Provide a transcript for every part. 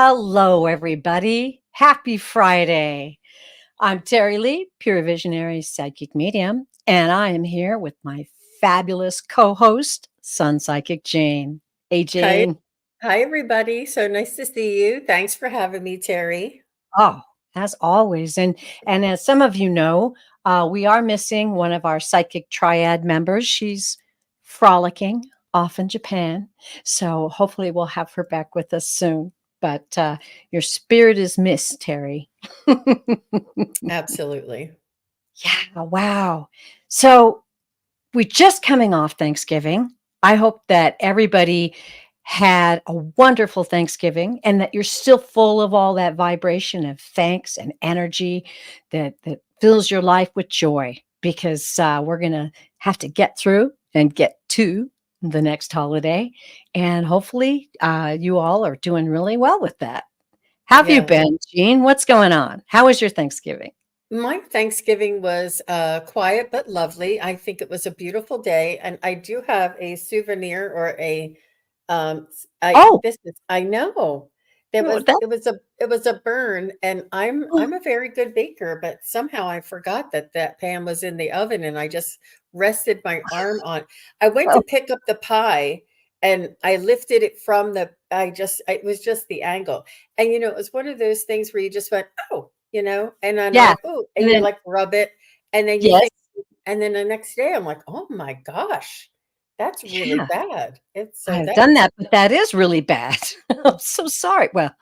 Hello, everybody. Happy Friday. I'm Terry Lee, Pure Visionary Psychic Medium, and I am here with my fabulous co host, Sun Psychic Jane. Hey, Hi. Jane. Hi, everybody. So nice to see you. Thanks for having me, Terry. Oh, as always. And as some of you know, we are missing one of our psychic triad members. She's frolicking off in Japan. So hopefully we'll have her back with us soon. But your spirit is missed, Terry. Absolutely. Yeah, wow. So we're just coming off Thanksgiving. I hope that everybody had a wonderful Thanksgiving and that you're still full of all that vibration of thanks and energy that fills your life with joy because we're going to have to get through and get to the next holiday. And hopefully you all are doing really well with that. How have you Yeah. been, Jean? What's going on? How was your Thanksgiving? My Thanksgiving was quiet but lovely. I think it was a beautiful day, and I do have a souvenir or Oh, I know. There well, was that, it was a burn, and I'm oh, I'm a very good baker, but somehow I forgot that pan was in the oven, and I just rested my arm on. I went to oh, pick up the pie, and I lifted it from it was just the angle. And it was one of those things where you just went, "Oh," and I'm yeah. like, "Oh," and And you then, like rub it, and then you yes. think, and then the next day I'm like, "Oh my gosh, that's really Yeah, bad." It's so I've done that's that, but that is really bad. I'm so sorry. Well,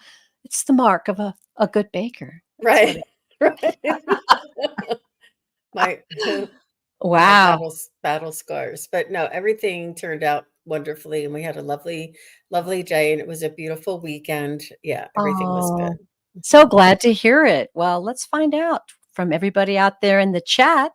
it's the mark of a good baker. That's what right, it right. My my Wow. battle scars, but no, everything turned out wonderfully, and we had a lovely, lovely day, and it was a beautiful weekend. Yeah, everything was Oh, good. so glad to hear it. Well, let's find out from everybody out there in the chat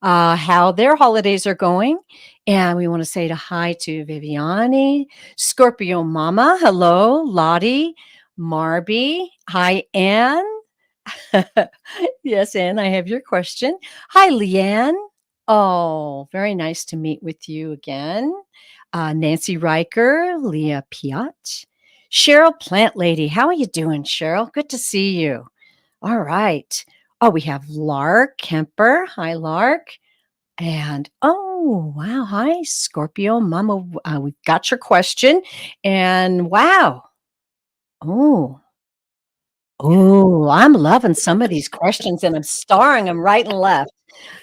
how their holidays are going. And we want to say hi to Viviani, Scorpio Mama. Hello, Lottie, Marby. Hi, Anne. Yes, Anne, I have your question. Hi, Leanne. Oh, very nice to meet with you again. Nancy Riker, Leah Piat, Cheryl Plant Lady. How are you doing, Cheryl? Good to see you. All right. Oh, we have Lark Kemper. Hi, Lark. And oh, wow. Hi, Scorpio Mama. We've got your question. And wow. Oh, Oh, I'm loving some of these questions and I'm starring them right and left.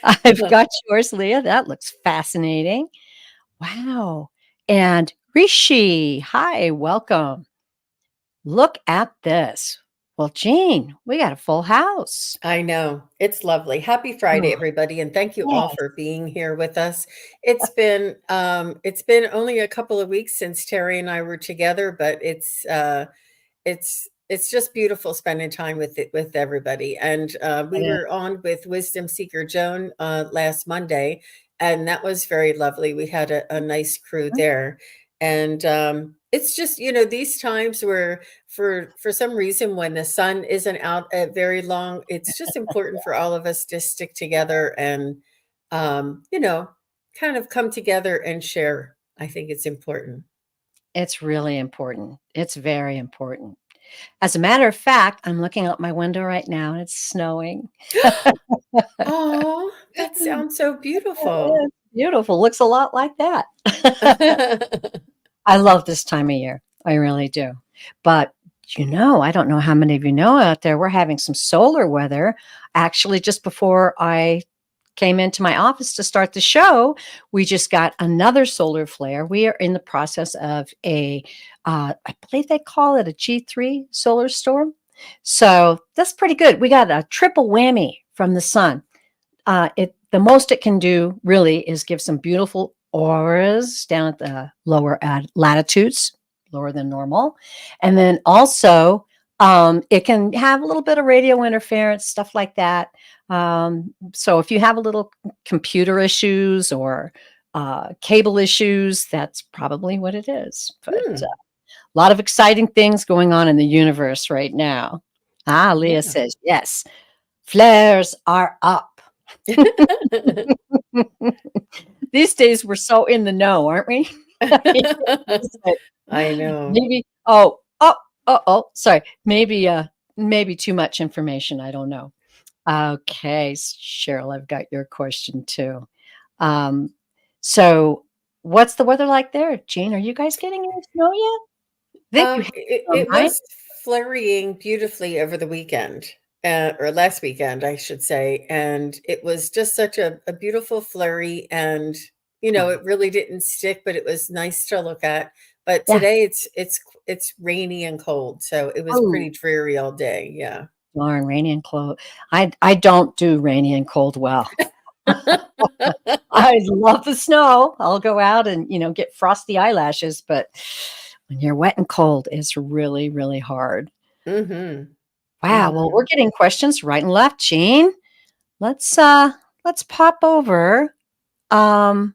I've got yours, Leah. That looks fascinating. Wow. And Rishi, hi, welcome. Look at this. Well, Jean, we got a full house. I know. It's lovely. Happy Friday, Oh, everybody, and thank you all for yes. being here with us. It's been only a couple of weeks since Terry and I were together, but it's just beautiful spending time with everybody. And we Yeah. were on with Wisdom Seeker Joan last Monday, and that was very lovely. We had a nice crew there, and it's just these times where for some reason when the sun isn't out very long, it's just important for all of us to stick together and kind of come together and share. I think it's important. It's really important. It's very important. As a matter of fact, I'm looking out my window right now and it's snowing. Oh, that sounds so beautiful. It's beautiful. Looks a lot like that. I love this time of year. I really do. But I don't know how many of you know out there, we're having some solar weather. Actually, just before I came into my office to start the show, we just got another solar flare. We are in the process of I believe they call it a G3 solar storm. So that's pretty good. We got a triple whammy from the sun. The most it can do really is give some beautiful auras down at the lower latitudes, lower than normal, and then also it can have a little bit of radio interference, stuff like that. So if you have a little computer issues or cable issues, that's probably what it is. But Hmm, a lot of exciting things going on in the universe right now. Leah yeah. says yes. Flares are up. These days we're so in the know, aren't we? I mean, it's like, I know. maybe, oh, Oh, sorry. Maybe too much information. I don't know. Okay, Cheryl, I've got your question too. Um, so what's the weather like there, Jean? Are you guys getting any snow yet? I think you have some, It right? was flurrying beautifully over the weekend, or last weekend, I should say, and it was just such a beautiful flurry, and Oh, it really didn't stick, but it was nice to look at. But yeah. today it's rainy and cold, so it was Oh, pretty dreary all day. Yeah. darn, rainy and cold. I don't do rainy and cold well. I love the snow. I'll go out and, get frosty eyelashes, but when you're wet and cold, it's really, really hard. Hmm. Wow, well, Hmm. we're getting questions right and left, Jean. Let's pop over. Um,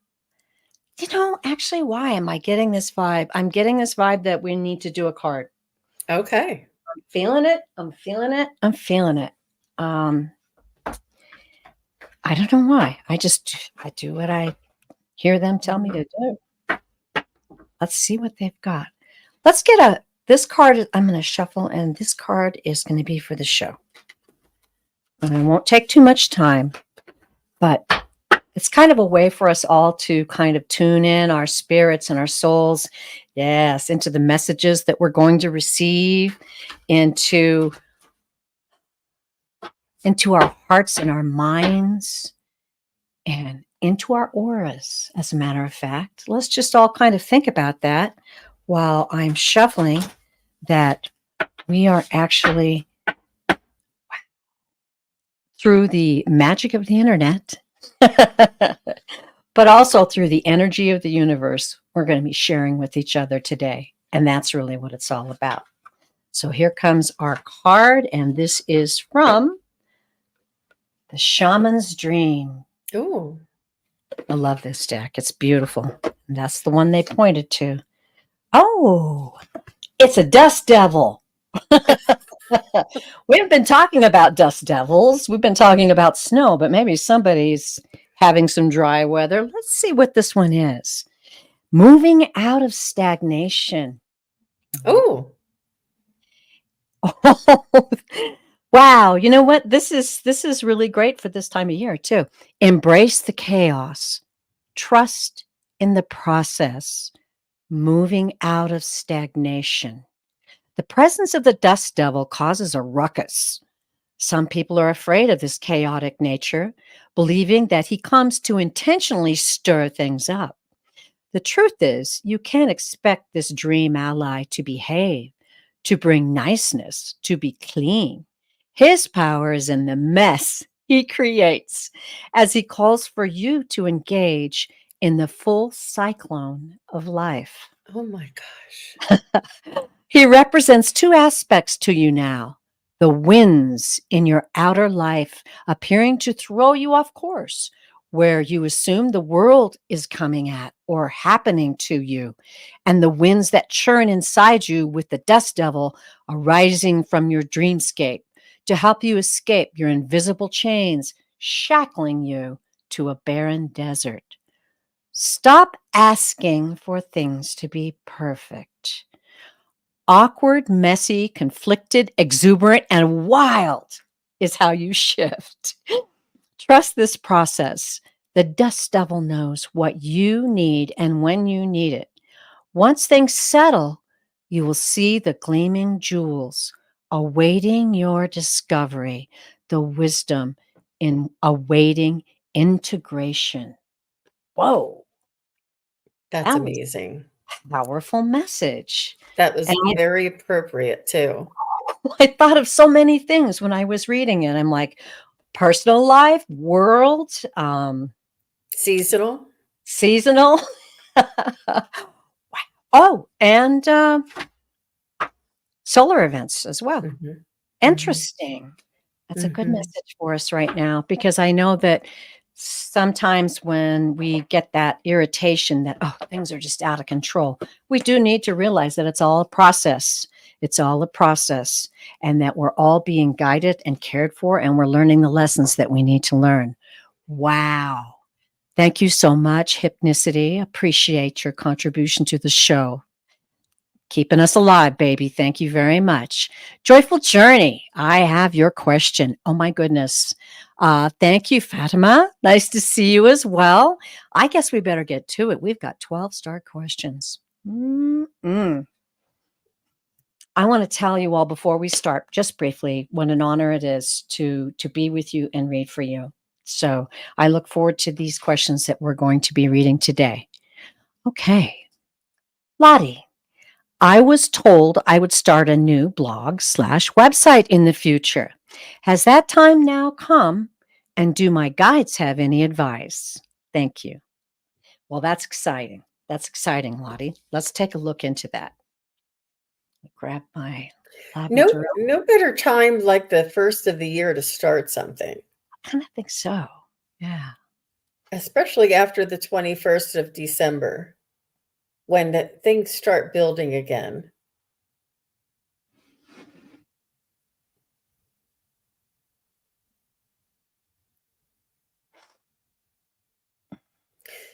actually, why am I getting this vibe? I'm getting this vibe that we need to do a card. Okay. Feeling it. I'm feeling it. I'm feeling it. Um, I don't know why. I do what I hear them tell me to do. Let's see what they've got. Let's get this card. I'm going to shuffle, and this card is going to be for the show. And I won't take too much time, but it's kind of a way for us all to kind of tune in our spirits and our souls, yes, into the messages that we're going to receive, into our hearts and our minds, and into our auras, as a matter of fact. Let's just all kind of think about that while I'm shuffling, that we are actually, through the magic of the internet, but also through the energy of the universe, we're going to be sharing with each other today. And that's really what it's all about. So here comes our card, and this is from the Shaman's Dream. Ooh. I love this deck. It's beautiful. And that's the one they pointed to. Oh, it's a dust devil. We haven't been talking about dust devils. We've been talking about snow, but maybe somebody's having some dry weather. Let's see what this one is. Moving out of stagnation. Oh. Wow, you know what? This is really great for this time of year too. Embrace the chaos. Trust in the process. Moving out of stagnation. The presence of the dust devil causes a ruckus. Some people are afraid of this chaotic nature, believing that he comes to intentionally stir things up. The truth is, you can't expect this dream ally to behave, to bring niceness, to be clean. His power is in the mess he creates as he calls for you to engage in the full cyclone of life. Oh my gosh. He represents two aspects to you now: the winds in your outer life appearing to throw you off course, where you assume the world is coming at or happening to you, and the winds that churn inside you with the dust devil arising from your dreamscape to help you escape your invisible chains, shackling you to a barren desert. Stop asking for things to be perfect. Awkward, messy, conflicted, exuberant, and wild is how you shift. Trust this process. The dust devil knows what you need and when you need it. Once things settle, you will see the gleaming jewels awaiting your discovery, the wisdom in awaiting integration. Whoa, That's that was amazing. a powerful message. That was And very appropriate too. I thought of so many things when I was reading it. I'm like, personal life, world, Seasonal. seasonal. Oh, and solar events as well. Mhm. Mhm. Interesting. That's a good Mhm. message for us right now, because I know that sometimes when we get that irritation that, oh, things are just out of control, we do need to realize that it's all a process. It's all a process, and that we're all being guided and cared for, and we're learning the lessons that we need to learn. Wow. Thank you so much, Hypnicity. Appreciate your contribution to the show. Keeping us alive, baby. Thank you very much. Joyful Journey. I have your question. Oh my goodness. Thank you, Fatima. Nice to see you as well. I guess we better get to it. We've got 12-star questions. Mm-mm. I want to tell you all before we start, just briefly, what an honor it is to be with you and read for you. So I look forward to these questions that we're going to be reading today. Okay. Lottie, I was told I would start a new blog/website in the future. Has that time now come? And do my guides have any advice? Thank you. Well, that's exciting. That's exciting, Lottie. Let's take a look into that. Grab my No, lavender. no better time like the first of the year to start something, I kind of think so. Yeah. especially after the 21st of December when things start building again.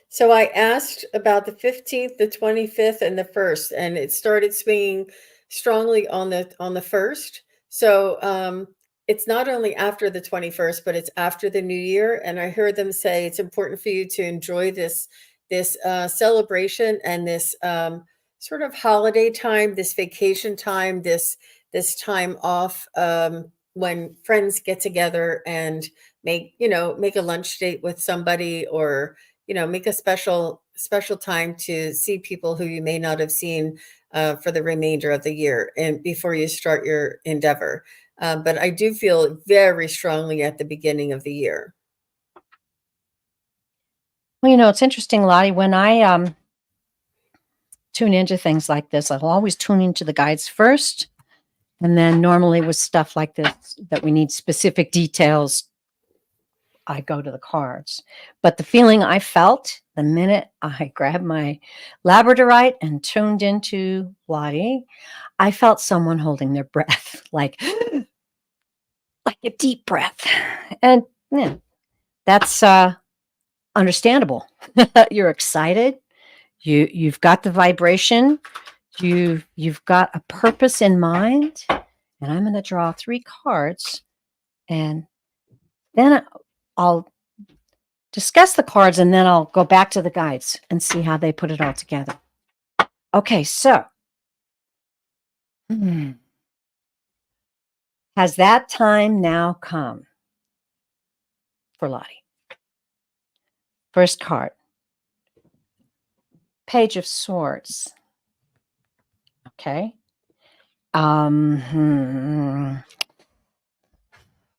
So I asked about the 15th, the 25th, and the 1st, and it started swinging strongly on the 1st. So it's not only after the 21st, but it's after the new year. And I heard them say it's important for you to enjoy this celebration and this sort of holiday time, this vacation time, this time off when friends get together and make a lunch date with somebody, or make a special time to see people who you may not have seen for the remainder of the year and before you start your endeavor. But I do feel very strongly at the beginning of the year. Well, it's interesting, Lottie. When I tune into things like this, I'll always tune into the guides first. And then normally with stuff like this that we need specific details, I go to the cards. But the feeling I felt the minute I grabbed my labradorite and tuned into Lottie, I felt someone holding their breath, like a deep breath. And yeah, that's understandable. You're excited. You've got the vibration. You've got a purpose in mind. And I'm going to draw 3 cards, and then I'll discuss the cards, and then I'll go back to the guides and see how they put it all together. Okay, so has that time now come for Lottie? First card, Page of Swords. Okay.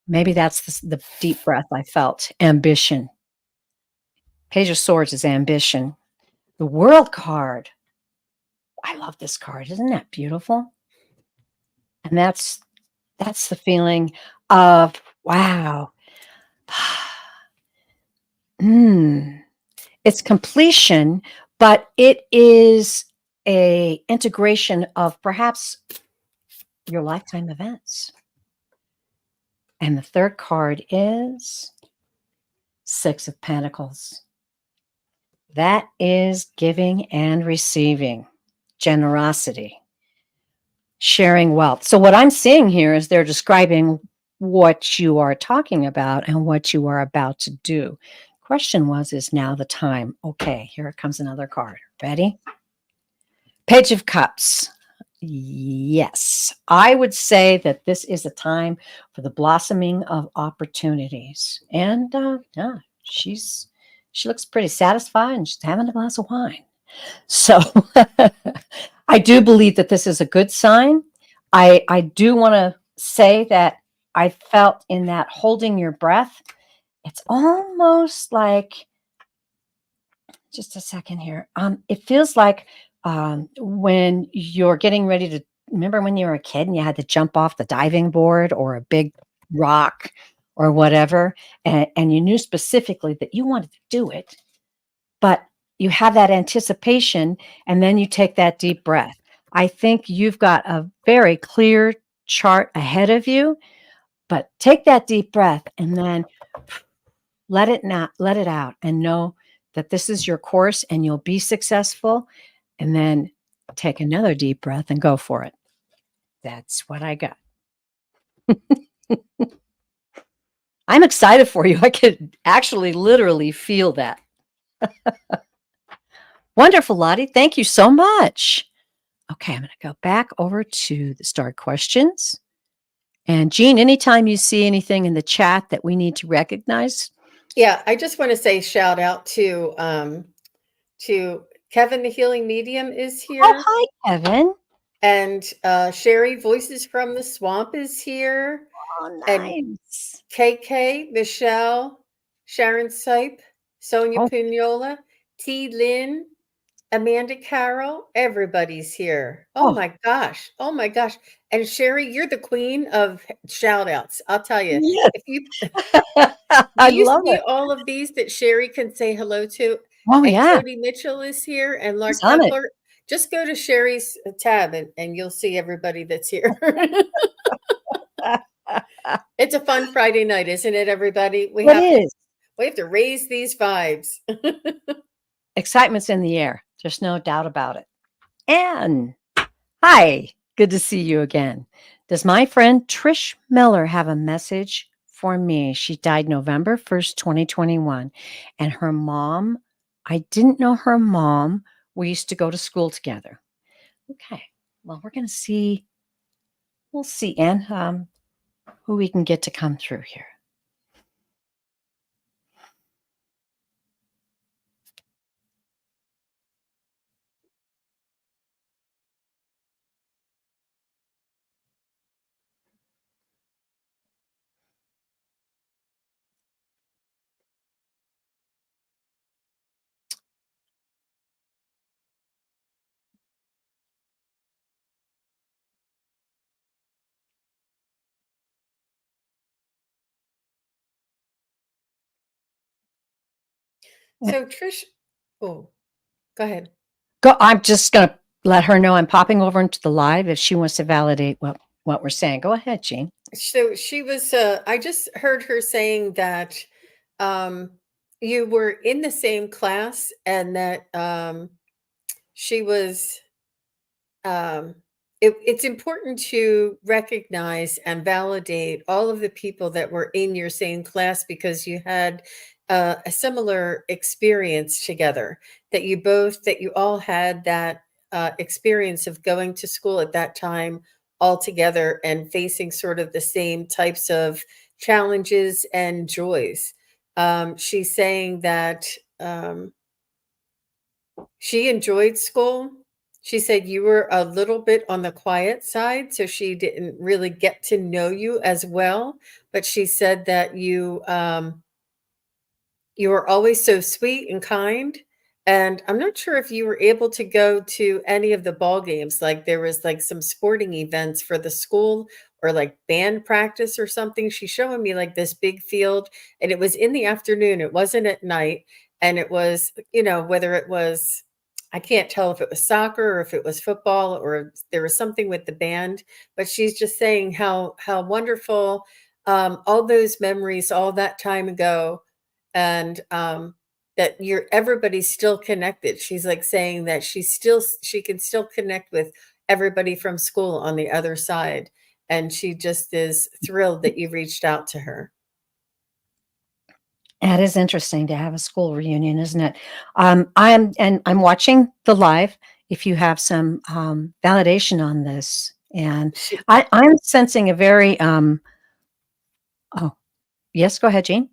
Maybe that's the deep breath I felt. Ambition. Page of Swords is ambition. The World card. I love this card. Isn't that beautiful? And that's the feeling of, wow. It's completion, but it is a integration of perhaps your lifetime events. And the third card is 6 of Pentacles. That is giving and receiving, generosity, sharing wealth. So what I'm seeing here is they're describing what you are talking about and what you are about to do. Question was, is now the time? Okay, here comes another card. Ready? Page of Cups. Yes, I would say that this is a time for the blossoming of opportunities. And yeah, she looks pretty satisfied, and she's having a glass of wine. So I do believe that this is a good sign. I do want to say that I felt in that holding your breath, it's almost like, just a second here. It feels like when you're getting ready to, remember when you were a kid and you had to jump off the diving board or a big rock or whatever, and you knew specifically that you wanted to do it, but you have that anticipation, and then you take that deep breath. I think you've got a very clear chart ahead of you, but take that deep breath and then let it out and know that this is your course and you'll be successful. And then Take another deep breath and go for it. That's what I got. I'm excited for you. I could actually literally feel that. Wonderful, Lottie. Thank you so much. Okay, I'm going to go back over to the start questions. And Jean, anytime you see anything in the chat that we need to recognize, Yeah, I just want to say shout out to Kevin, the Healing Medium is oh, here, hi, Kevin. and Sherry, Voices from the Swamp is here, Oh, and nice. KK, Michelle, Sharon Sipe, Sonia Oh, Pugnola, T. Lynn, Amanda Carroll, everybody's here. Oh oh, my gosh. Oh my gosh. And Sherry, you're the queen of shout outs. I'll tell you. yes. If you I do you love see it. all of these that Sherry can say hello to? Oh, And yeah. Cody Mitchell is here and He's Lark on it. Kepler. Just go to Sherry's tab and you'll see everybody that's here. It's a fun Friday night, isn't it, everybody? It is. We have to raise these vibes. Excitement's in the air. There's no doubt about it. Anne, hi. Good to see you again. Does my friend Trish Miller have a message for me? She died November 1st, 2021. And her mom, I didn't know her mom. We used to go to school together. Okay. Well, we're going to see. We'll see, Anne, who we can get to come through here. So Trish, oh, go ahead. Go. I'm just going to let her know I'm popping over into the live if she wants to validate what we're saying. Go ahead, Jean. So she was I just heard her saying that um you were in the same class and that she was it's important to recognize and validate all of the people that were in your same class because you had a similar experience together, that you all had that experience of going to school at that time all together and facing sort of the same types of challenges and joys. She's saying that um, she enjoyed school. She said you were a little bit on the quiet side, so she didn't really get to know you as well. But she said that you were always so sweet and kind. And I'm not sure if you were able to go to any of the ball games. Like there was like some sporting events for the school or like band practice or something. She's showing me like this big field and it was in the afternoon. It wasn't at night. And it was, whether it was, I can't tell if it was soccer or if it was football or there was something with the band, but she's just saying how wonderful all those memories all that time ago, and that everybody's still connected. She's like saying that she can still connect with everybody from school on the other side, and she just is thrilled that you reached out to her. That is interesting to have a school reunion, isn't it? I'm watching the live. If you have some validation on this, and She I'm sensing a very oh, yes, go ahead, Jean.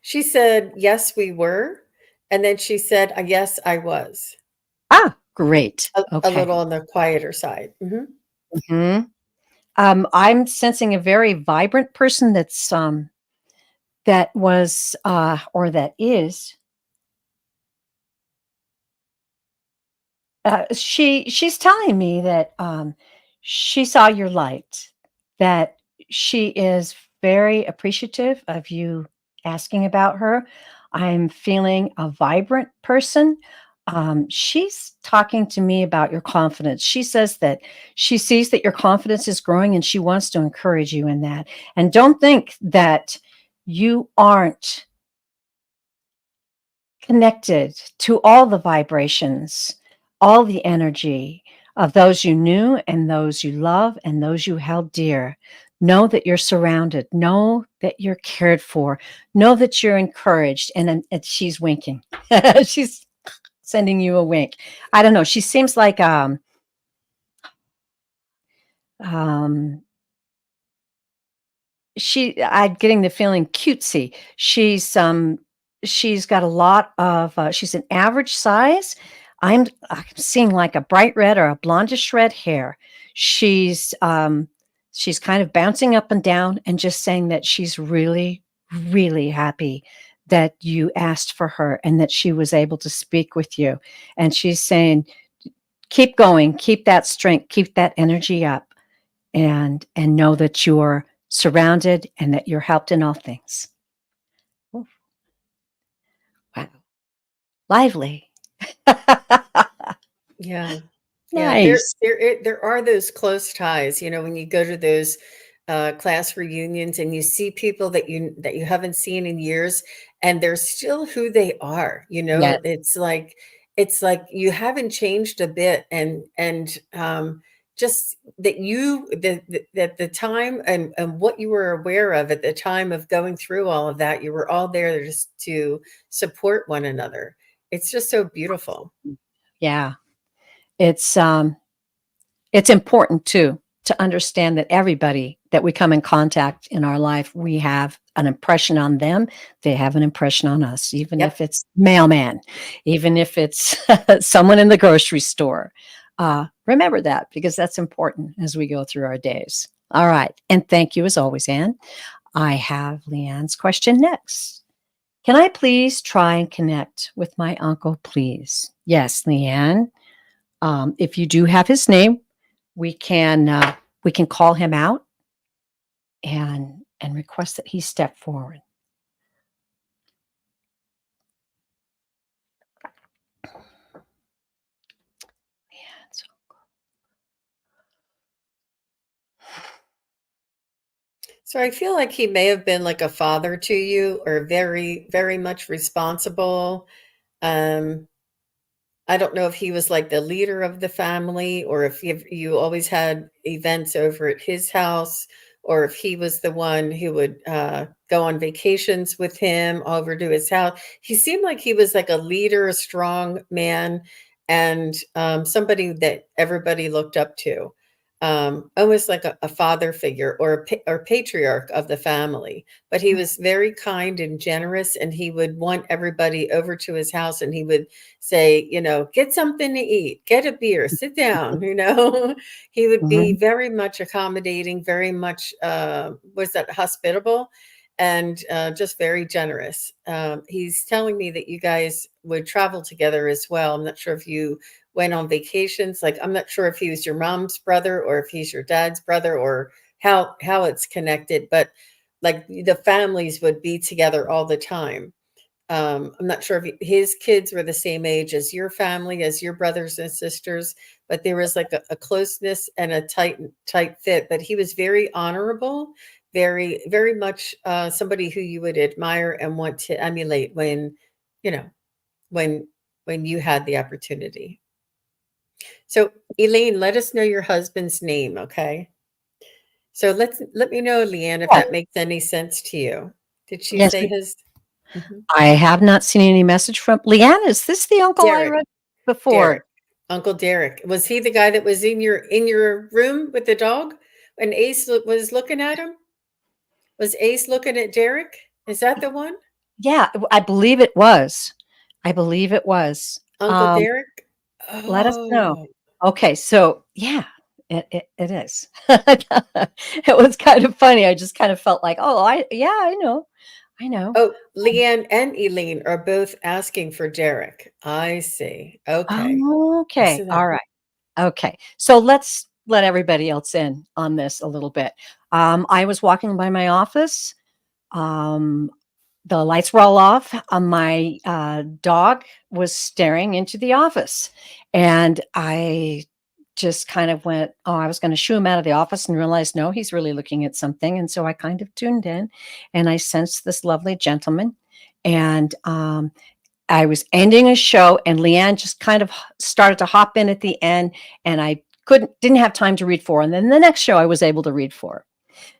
she said, "Yes, we were," and then she said, "Yes, I was." Ah, great. A Okay. little on the quieter side. Mhm. Mhm. I'm sensing a very vibrant person that was or that is she's telling me that she saw your light, that she is very appreciative of you asking about her. I'm feeling a vibrant person. She's talking to me about your confidence. She says that she sees that your confidence is growing and she wants to encourage you in that. And don't think that you aren't connected to all the vibrations, all the energy. of those you knew and those you love and those you held dear. Know that you're surrounded. Know that you're cared for. Know that you're encouraged. And she's winking. She's sending you a wink. I don't know. She seems like um I'm getting the feeling cutesy. She's got a lot of she's an average size. I'm seeing like a bright red or a blondish red hair. She's kind of bouncing up and down and just saying that she's really, really happy that you asked for her and that she was able to speak with you. And she's saying, keep going, keep that strength, keep that energy up, and know that you're surrounded and that you're helped in all things. Ooh, wow. Lively. Yeah. Yeah, Nice. there are those close ties, you know, when you go to those, class reunions and you see people that you haven't seen in years, and they're still who they are, you Yes. know? It's like you haven't changed a bit, just that that the time and what you were aware of at the time of going through all of that, you were all there just to support one another. It's just so beautiful. Yeah. It's um it's important too to understand that everybody that we come in contact in our life, we have an impression on them. They have an impression on us, even if Yep. it's mailman, even if it's someone in the grocery store. Remember that because that's important as we go through our days. All right. And thank you as always, Anne. I have Leanne's question next. Can I please try and connect with my uncle, please? Yes, Leanne. If you do have his name, we can call him out and request that he step forward. Yeah, So I feel like he may have been like a father to you or very, very much responsible. Um, I don't know if he was like the leader of the family or if you always had events over at his house or if he was the one who would go on vacations with him over to his house. He seemed like he was like a leader, a strong man, and somebody that everybody looked up to, almost like a father figure or or patriarch of the family. But he was very kind and generous, and he would want everybody over to his house, and he would say, you know, get something to eat, get a beer, sit down, you know. He would be mhm, very much accommodating, very much was that hospitable and just very generous. He's telling me that you guys would travel together as well. I'm not sure if you went on vacations. Like I'm not sure if he was your mom's brother or if he's your dad's brother or how it's connected, but like the families would be together all the time. I'm not sure if his kids were the same age as your family, as your brothers and sisters, but there was like a closeness and a tight fit. But he was very honorable, very, very much somebody who you would admire and want to emulate when, you know, when when you had the opportunity. So, Elaine, let us know your husband's name, okay? So let me know, Leanne, if yeah, that makes any sense to you. Did she yes, say his? Mhm. I have not seen any message from Leanne. Is this the uncle I Derek. read before? Derek. Uncle Derek. Was he the guy that was in your room with the dog when was looking at him? Was Ace looking at Derek? Is that the one? Yeah, I believe it was. I believe it was. Uncle Derek? Let us know. Oh. Okay, so yeah, it is. It was kind of funny. I just kind of felt like, oh, I know, I know. Oh, Leanne and Elaine are both asking for Derek. I see. Okay. Okay, So that all right. Okay, so let's let everybody else in on this a little bit. I was walking by my office. Um, the lights were all off. My dog was staring into the office, and I just kind of went, "Oh, I was going to shoo him out of the office," and realized, no, he's really looking at something. And so I kind of tuned in, and I sensed this lovely gentleman, and I was ending a show, and Leanne just kind of started to hop in at the end, and I didn't have time to read for. And then the next show I was able to read for.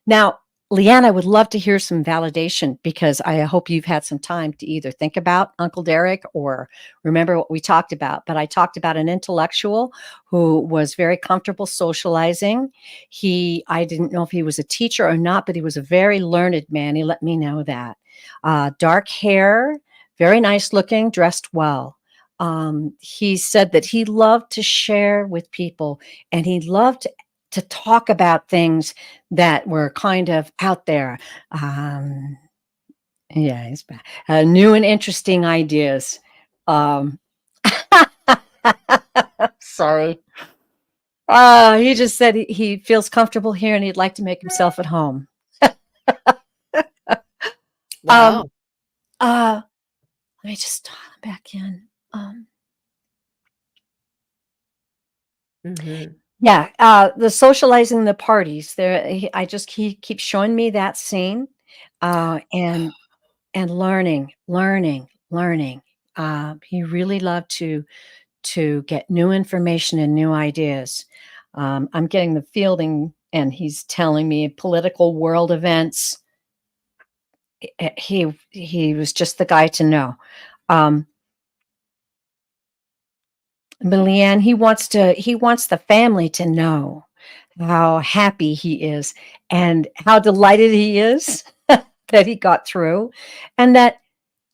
Now, Leanne, I would love to hear some validation because I hope you've had some time to either think about Uncle Derek or remember what we talked about. But I talked about an intellectual who was very comfortable socializing. I didn't know if he was a teacher or not, but he was a very learned man. He let me know that. Dark hair, very nice looking, dressed well. He said that he loved to share with people and he loved to talk about things that were kind of out there. Um, yeah, he's back. New and interesting ideas. Um, sorry. He just said he feels comfortable here and he'd like to make himself at home. Um, Wow. let me just dial him back in. Mhm. Yeah, the socializing the parties there. He keeps showing me that scene, and learning. He really loved to get new information and new ideas. I'm getting the fielding, and he's telling me political world events. He was just the guy to know. Um, but Leanne, he wants the family to know how happy he is and how delighted he is that he got through, and that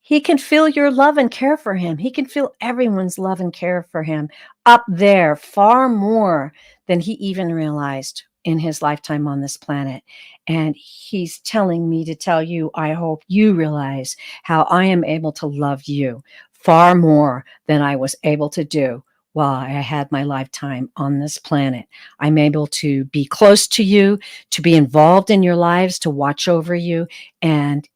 he can feel your love and care for him. He can feel everyone's love and care for him up there far more than he even realized in his lifetime on this planet. And he's telling me to tell you, I hope you realize how I am able to love you far more than I was able to do while I had my lifetime on this planet. I'm able to be close to you, to be involved in your lives, to watch over you, and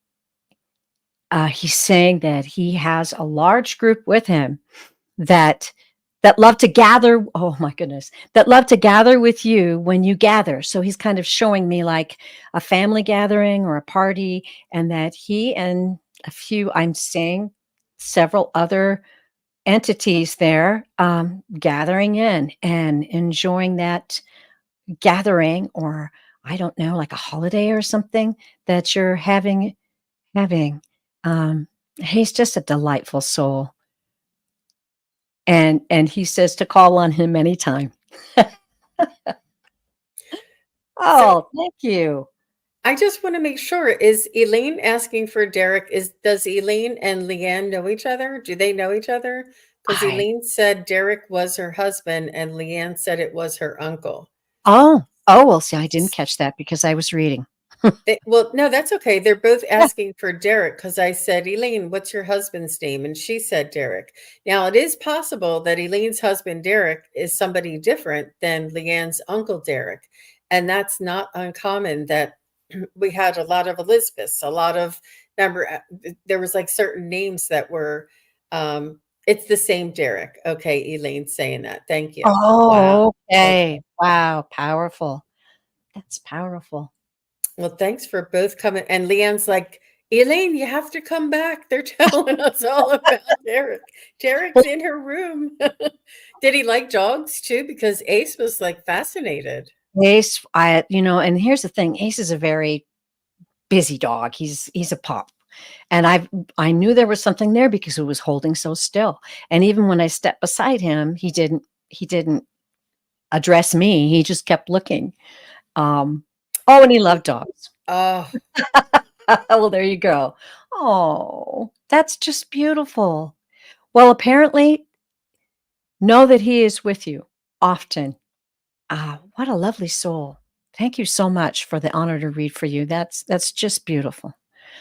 he's saying that he has a large group with him that love to gather. Oh my goodness, that love to gather with you when you gather. So he's kind of showing me like a family gathering or a party, and that he and I'm saying several other entities there gathering in and enjoying that gathering, or I don't know, like a holiday or something that you're having. Um, he's just a delightful soul, and he says to call on him anytime. So Oh, thank you. I just want to make sure, is Elaine asking for Derek? Does Elaine and Leanne know each other? Do they know each other? Because I Elaine said Derek was her husband and Leanne said it was her uncle. well, see, I didn't catch that because I was reading. Well, no, that's okay. They're both Yeah. asking for Derek because I said, Elaine, what's your husband's name? And she said Derek. Now, it is possible that Elaine's husband, Derek, is somebody different than Leanne's uncle, Derek. And that's not uncommon that we had a lot of Elizabeths, a lot of, remember, there was like certain names that were, it's the same Derek. Okay, Elaine saying that. Thank you. Wow. Oh, Okay. okay. Wow, powerful. That's powerful. Well, thanks for both coming. And Leanne's like, Elaine, you have to come back. They're telling us all about Derek. Derek's Well, in her room. Did he like dogs too? Because Ace was like fascinated. Ace, and here's the thing, Ace is a very busy dog. He's a pup. And I knew there was something there because he was holding so still. And even when I stepped beside him, he didn't address me. He just kept looking. Um, oh, and he loved dogs. Oh, Well, there you go. Oh, that's just beautiful. Well, apparently, know that he is with you often. What a lovely soul. Thank you so much for the honor to read for you. That's just beautiful.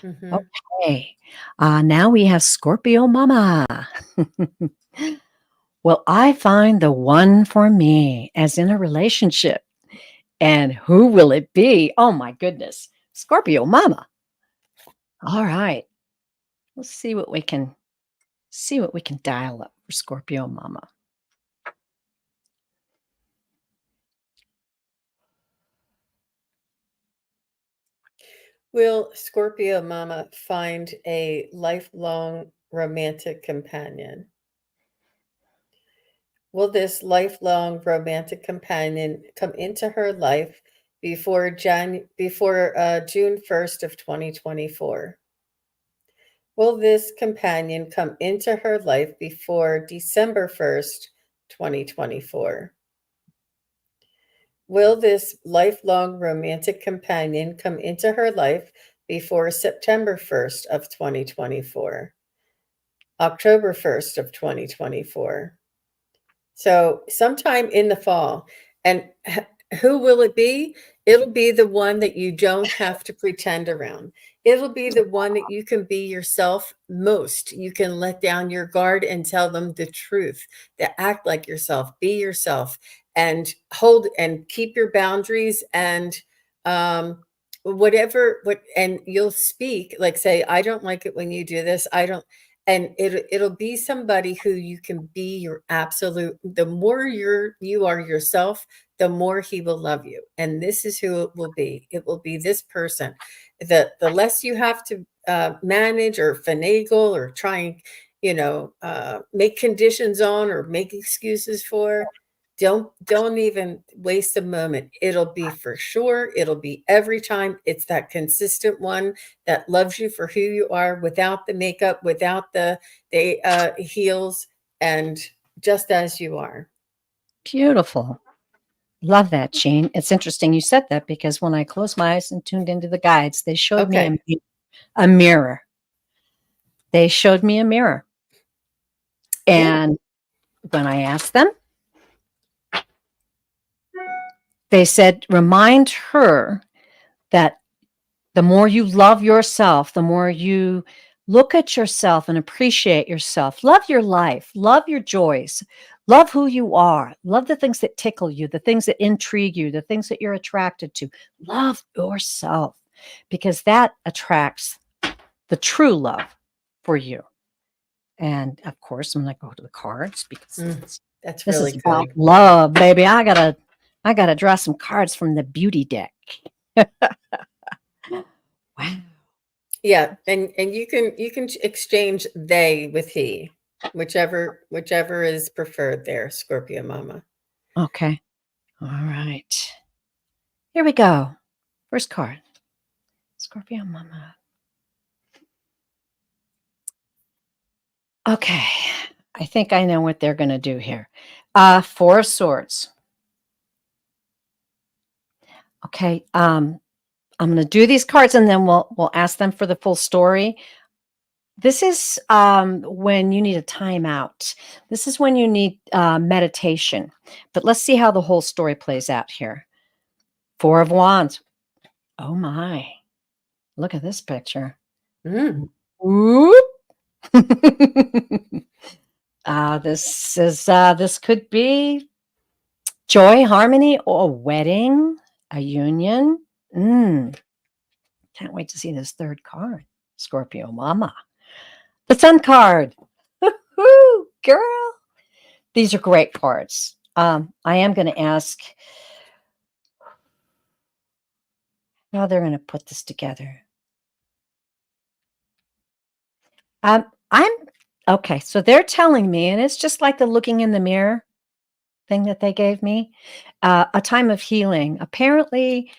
mhm. Okay. Now we have Scorpio Mama. Will I find the one for me, as in a relationship? And who will it be? Oh my goodness. Scorpio Mama. All right. Let's see what we can dial up for Scorpio Mama. Will Scorpio Mama find a lifelong romantic companion? Will this lifelong romantic companion come into her life before June 1st of 2024? Will this companion come into her life before December 1st, 2024? Will this lifelong romantic companion come into her life before September 1st of 2024? October 1st of 2024? So sometime in the fall. And who will it be? It'll be the one that you don't have to pretend around. It'll be the one that you can be yourself most. You can let down your guard and tell them the truth. To act like yourself, be yourself, and hold and keep your boundaries and whatever what and you'll speak like say, I don't like it when you do this. I don't and it'll be somebody who you can be your absolute the more you are yourself, the more he will love you. And this is who it will be. It will be this person. The less you have to manage or finagle or try and make conditions on or make excuses for, don't even waste a moment. It'll be for sure. It'll be every time. It's that consistent one that loves you for who you are without the makeup, without the heels, and just as you are. Beautiful. Love that, Jean. It's interesting you said that because when I closed my eyes and tuned into the guides, they showed me Okay. a mirror. They showed me a mirror. Yeah. And when I asked them, they said, remind her that the more you love yourself, the more you look at yourself and appreciate yourself, love your life, love your joys, love who you are, love the things that tickle you, the things that intrigue you, the things that you're attracted to. Love yourself because that attracts the true love for you. And of course, I'm going to go to the cards because That's this really is about good. love, baby. I gotta draw some cards from the beauty deck. Wow. Yeah, and you can exchange they with he, whichever is preferred there, Scorpio Mama. Okay. All right. Here we go. First card. Scorpio Mama. Okay. I think I know what they're going to do here. Four of Swords. Okay. I'm going to do these cards and then we'll ask them for the full story. This is when you need a timeout. This is when you need meditation. But let's see how the whole story plays out here. Four of Wands. Oh my. Look at this picture. Mm. Whoop. This could be joy, harmony, or a wedding, a union. Can't wait to see this third card. Scorpio Mama. The Sun card. Woo, girl. These are great cards. I am going to ask how they're going to put this together. I'm okay. So they're telling me, and it's just like the looking in the mirror thing that they gave me, a time of healing. Apparently,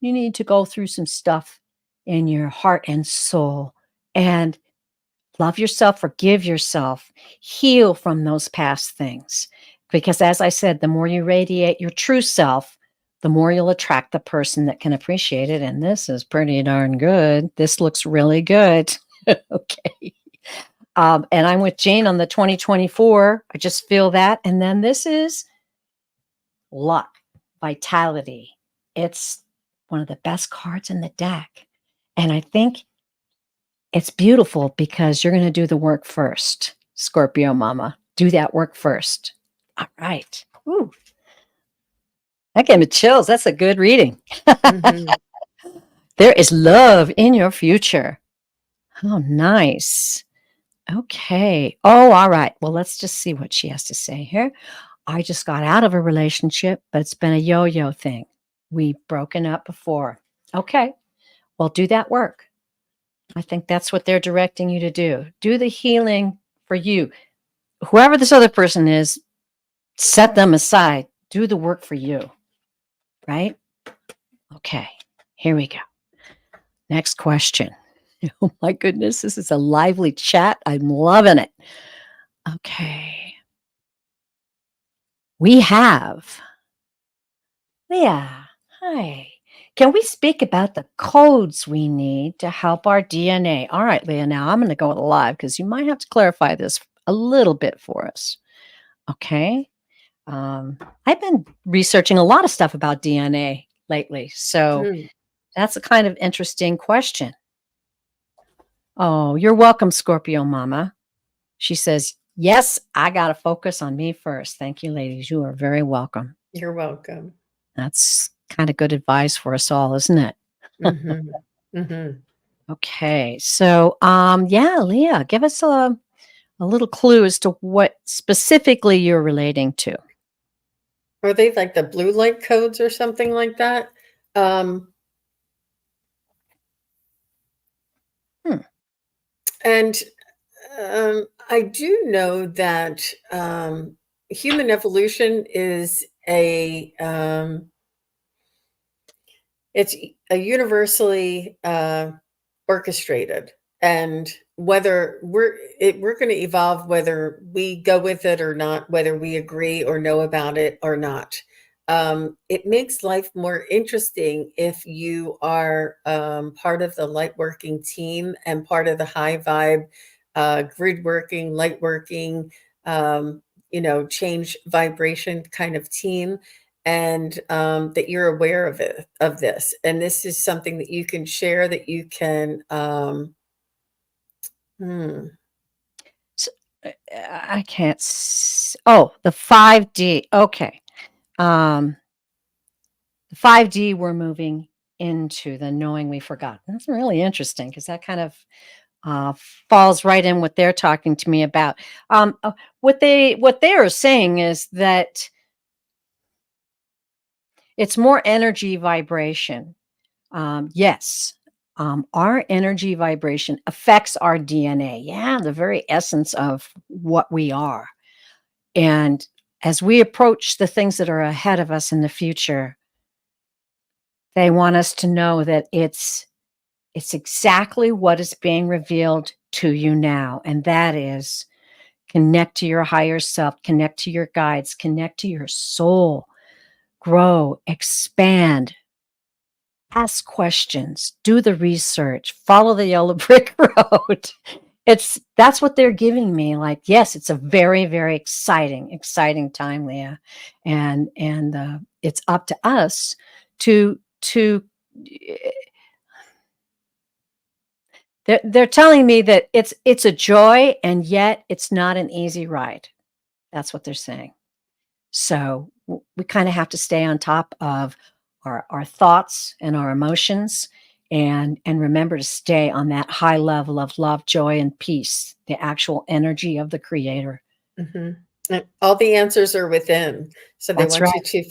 you need to go through some stuff in your heart and soul and love yourself, forgive yourself, heal from those past things. Because as I said, the more you radiate your true self, the more you'll attract the person that can appreciate it. And this is pretty darn good. This looks really good. Okay. And I'm with Jane on the 2024. I just feel that. And then this is luck, vitality. It's one of the best cards in the deck. And I think it's beautiful because you're going to do the work first, Scorpio Mama. Do that work first. All right. Ooh. That gave me chills. That's a good reading. Mm-hmm. There is love in your future. Oh, nice. Okay. Oh, all right. Well, let's just see what she has to say here. I just got out of a relationship, but it's been a yo-yo thing. We've broken up before. Okay. Well, do that work. I think that's what they're directing you to do. Do the healing for you. Whoever this other person is, Set them aside. Do the work for you, right? Okay, here we go. Next question. Oh my goodness, this is a lively chat. I'm loving it. Okay. We have Leah. Hi. Can we speak about the codes we need to help our DNA? All right, Leah. Now I'm going to go live because you might have to clarify this a little bit for us. Okay. I've been researching a lot of stuff about DNA lately. So Mm. that's a kind of interesting question. Oh, you're welcome, Scorpio Mama. She says, yes, I got to focus on me first. Thank you, ladies. You are very welcome. You're welcome. That's kind of good advice for us all, isn't it? Hmm. Hmm. Okay. So, yeah, Leah, give us a little clue as to what specifically you're relating to. Are they like the blue light codes or something like that? Um, Hmm. and I do know that human evolution is it's a universally orchestrated, and whether we're going to evolve, whether we go with it or not, whether we agree or know about it or not. It makes life more interesting if you are part of the light working team and part of the high vibe, grid working, light working, um, change vibration kind of team, and that you're aware of it, of this, and this is something that you can share, that you can hmm, So, I can't. Oh, the 5D. Okay. Um, the 5D we're moving into the knowing we forgot. That's really interesting because that kind of uh, falls right in what they're talking to me about. What they are saying is that it's more energy vibration. Yes, our energy vibration affects our DNA. Yeah, the very essence of what we are. And as we approach the things that are ahead of us in the future, they want us to know that it's exactly what is being revealed to you now, and that is connect to your higher self, connect to your guides, connect to your soul, grow, expand, ask questions, do the research, follow the yellow brick road. That's what they're giving me. Like, yes, it's a very, very exciting time, Leah, and it's up to us to. They're telling me that it's a joy, and yet it's not an easy ride. That's what they're saying. So we kind of have to stay on top of our thoughts and our emotions, and remember to stay on that high level of love, joy, and peace, the actual energy of the creator. mhm. And all the answers are within, so they That's want right. you to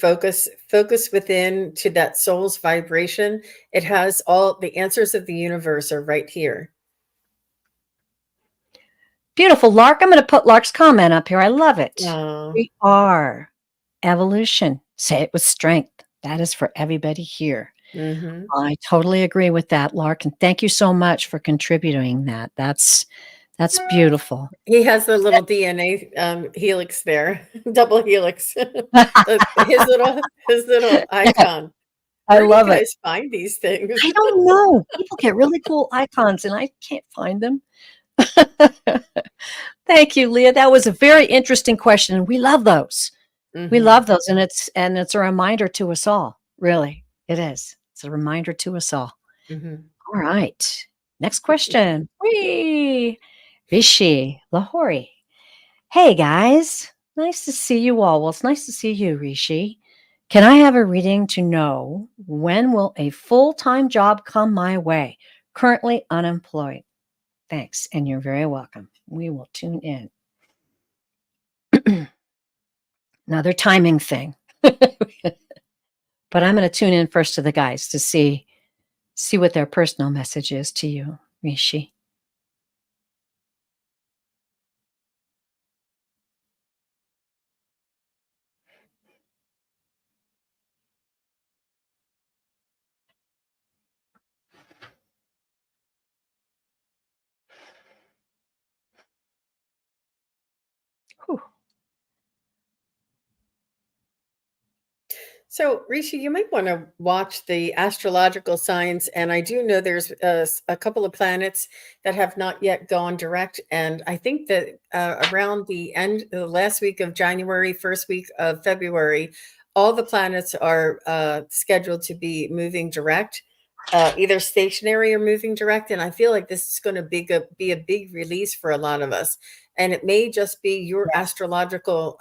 focus within to that soul's vibration. It has all the answers of the universe are right here. Beautiful, Lark. I'm going to put Lark's comment up here. I love it. Oh, We are evolution. Say it with strength. That is for everybody here. hmm. I totally agree with that, Lark, and thank you so much for contributing that. That's beautiful. He has the little DNA helix there, double helix. His little icon. I Where do you love it. guys find these things? I don't know. People get really cool icons, and I can't find them. Thank you, Leah. That was a very interesting question, and we love those. We Hmm. love those, and it's a reminder to us all. Really, it is. It's a reminder to us all. Hmm. All right. Next question. Whee! Rishi Lahori. Hey guys, nice to see you all. Well, it's nice to see you, Rishi. Can I have a reading to know when will a full-time job come my way? Currently unemployed. Thanks, and you're very welcome. We will tune in. Another timing thing. But I'm going to tune in first to the guys to see what their personal message is to you, Rishi. Whew. So, Rishi, you might want to watch the astrological signs. And I do know there's a couple of planets that have not yet gone direct. And I think that around the end, the last week of January, first week of February, all the planets are scheduled to be moving direct, either stationary or moving direct. And I feel like this is going to be a big release for a lot of us. And it may just be your astrological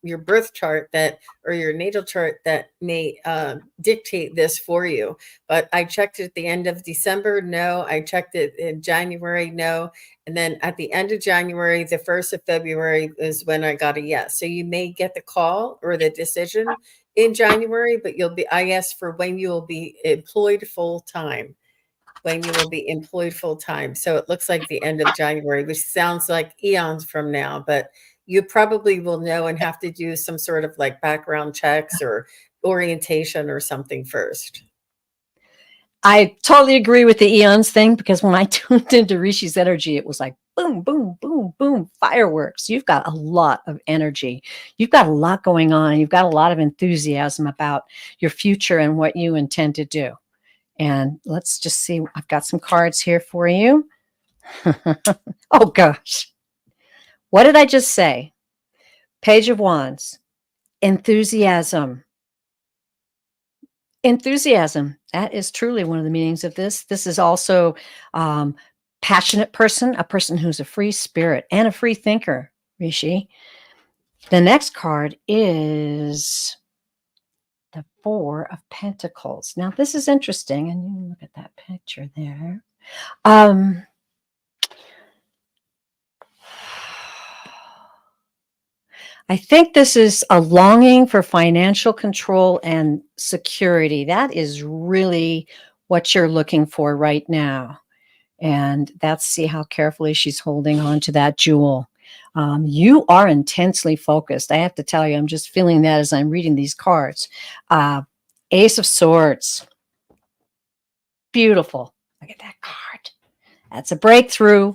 your birth chart that or your natal chart that may dictate this for you. But I checked it at the end of December. No. I checked it in January. No. And then at the end of January, the 1st of February is when I got a yes. So you may get the call or the decision in January, but I asked for when you will be employed full time. When you will be employed full time. So it looks like the end of January, which sounds like eons from now, but you probably will know and have to do some sort of like background checks or orientation or something first. I totally agree with the eons thing, because when I tuned into Rishi's energy, it was like boom, boom, boom, boom, fireworks. You've got a lot of energy. You've got a lot going on. You've got a lot of enthusiasm about your future and what you intend to do. And let's just see. I've got some cards here for you. Oh, gosh. What did I just say? Page of Wands. Enthusiasm. Enthusiasm. That is truly one of the meanings of this. This is also passionate person, a person who's a free spirit and a free thinker, Rishi. The next card is the Four of Pentacles. Now, this is interesting, and you can look at that picture there. I think this is a longing for financial control and security. That is really what you're looking for right now. And that's, see how carefully she's holding on to that jewel. You are intensely focused. I have to tell you, I'm just feeling that as I'm reading these cards. Ace of Swords. Beautiful. Look at that card. That's a breakthrough.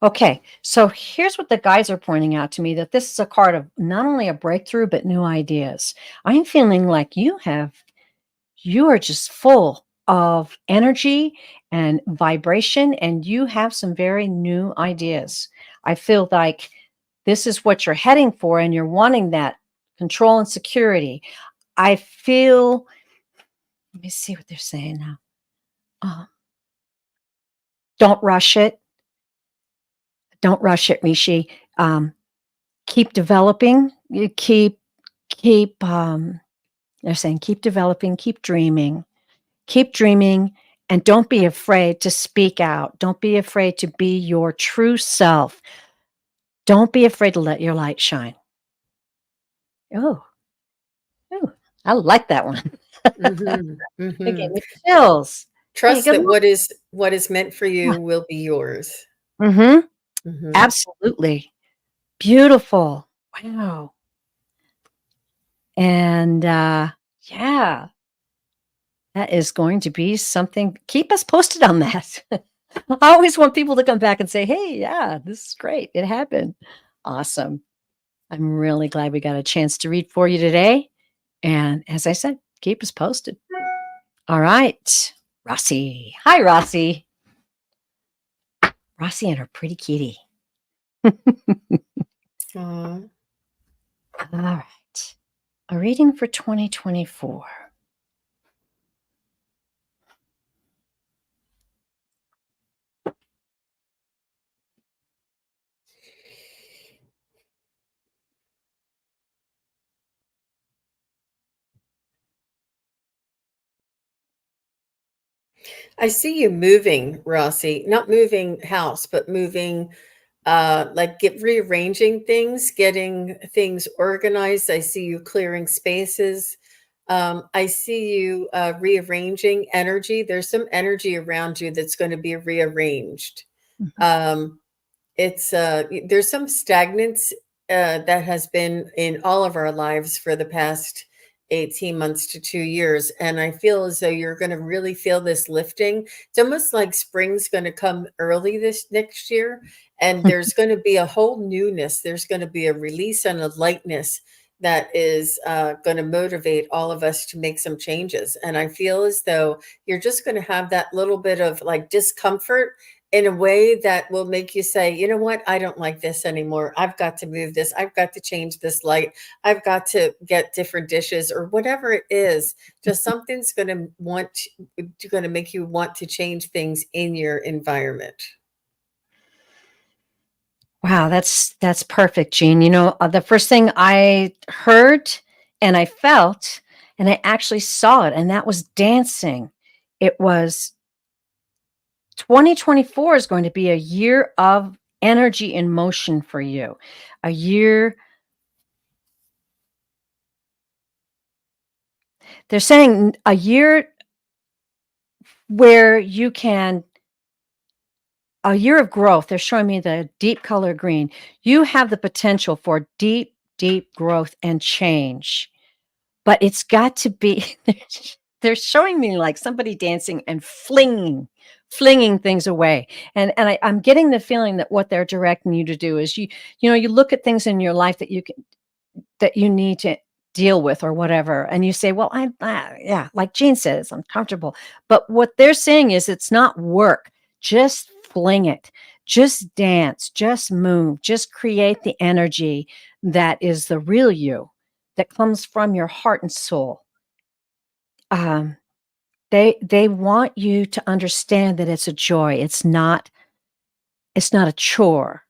Okay, so here's what the guys are pointing out to me, that this is a card of not only a breakthrough, but new ideas. I'm feeling like you are just full of energy and vibration, and you have some very new ideas. I feel like this is what you're heading for, and you're wanting that control and security. I feel, let me see what they're saying now. Don't rush it. Don't rush it, Rishi. Keep developing. You keep, they're saying, keep developing, keep dreaming, and don't be afraid to speak out. Don't be afraid to be your true self. Don't be afraid to let your light shine. Oh, I like that one. Mhm, It gave mhm. me chills. Hey, Trust good that luck. what is meant for you will be yours. Mm-hmm. Mhm. Absolutely. Beautiful. Wow. And yeah, that is going to be something. Keep us posted on that. I always want people to come back and say, hey, yeah, this is great. It happened. Awesome. I'm really glad we got a chance to read for you today. And as I said, keep us posted. All right. Rossi. Hi, Rossi. Rossi and her pretty kitty. Aw. All right. A reading for 2024. I see you moving, Rossi, not moving house, but moving, like get rearranging things, getting things organized. I see you clearing spaces. I see you rearranging energy. There's some energy around you that's going to be rearranged. Mhm. Um, it's there's some stagnance that has been in all of our lives for the past 18 months to 2 years. And I feel as though you're going to really feel this lifting. It's almost like spring's going to come early this next year. And there's going to be a whole newness. There's going to be a release and a lightness that is going to motivate all of us to make some changes. And I feel as though you're just going to have that little bit of like discomfort in a way that will make you say, you know what, I don't like this anymore. I've got to move this. I've got to change this light. I've got to get different dishes or whatever it is. Just something's going to make you want to change things in your environment. Wow, that's perfect, Jean. The first thing I heard and I felt and I actually saw it, and that was dancing. It was 2024 is going to be a year of energy in motion for you. A year they're saying a year where you can a year of growth. They're showing me the deep color green. You have the potential for deep, deep growth and change, but it's got to be, they're showing me like somebody dancing and flinging things away. And I'm getting the feeling that what they're directing you to do is you look at things in your life that you need to deal with or whatever. And you say, well, yeah, like Jean said, it's uncomfortable. But what they're saying is it's not work. Just fling it. Just dance. Just move. Just create the energy that is the real you that comes from your heart and soul. Um, they want you to understand that it's a joy. It's not a chore.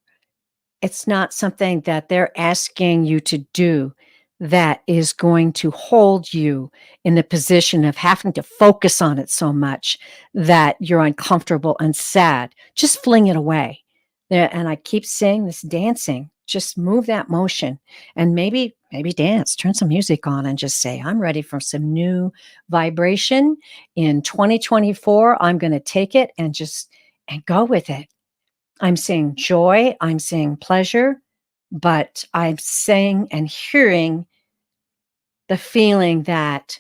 It's not something that they're asking you to do that is going to hold you in the position of having to focus on it so much that you're uncomfortable and sad. Just fling it away. And I keep saying this dancing, just move that motion and maybe dance, turn some music on and just say, I'm ready for some new vibration in 2024. I'm going to take it and go with it. I'm saying joy, I'm saying pleasure, but I'm saying and hearing the feeling that